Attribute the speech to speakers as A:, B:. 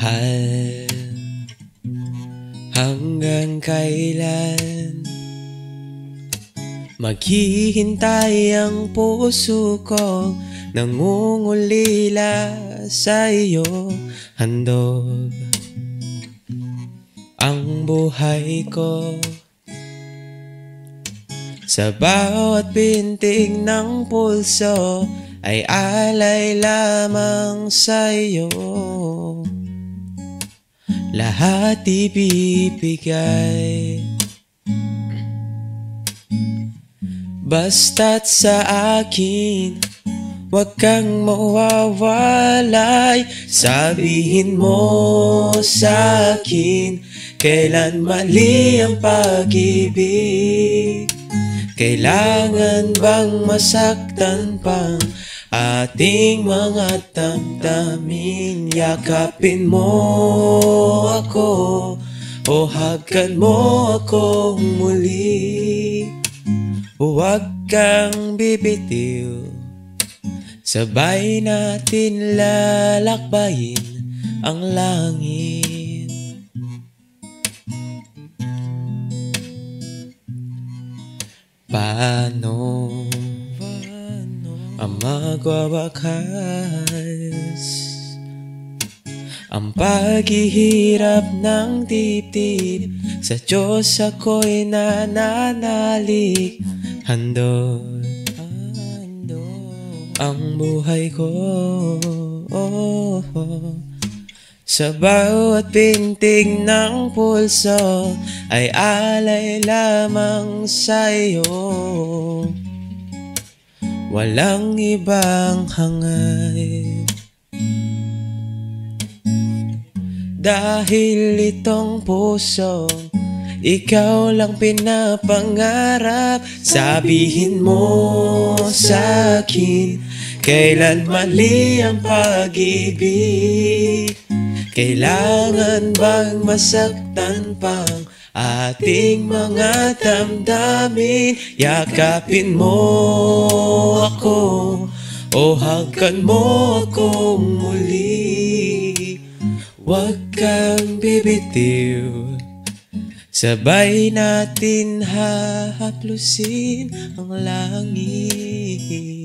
A: Mahal, hanggang kailan maghihintay ang puso ko, nangungulila sa iyo. Handog ang buhay ko, sa bawat pintig ng pulso ay alay lamang sa iyo. Lahat ibibigay, basta't sa akin wag kang mawawalay. Sabihin mo sa akin kailan mali ang pag-ibig. Kailangan bang masaktan pang ating mga damdamin? Yakapin mo ako o hagkan mo ako muli. Huwag kang bibitiw, sabay natin lalakbayin ang langit. Paano ang magwawakas ang paghihirap ng dibdib? Sa Diyos ako'y nananalig. Handog ang buhay ko, sa bawat pintig ng pulso ay alay lamang sa iyo. Walang ibang hangad, dahil itong puso ikaw lang pinapangarap. Sabihin mo sa akin kailan mali ang pag-ibig. Kailangan bang masaktan pang ating mga damdamin? Yakapin mo ako o hagkan mo ako muli. Huwag kang bibitiw, sabay natin hahaplusin ang langit.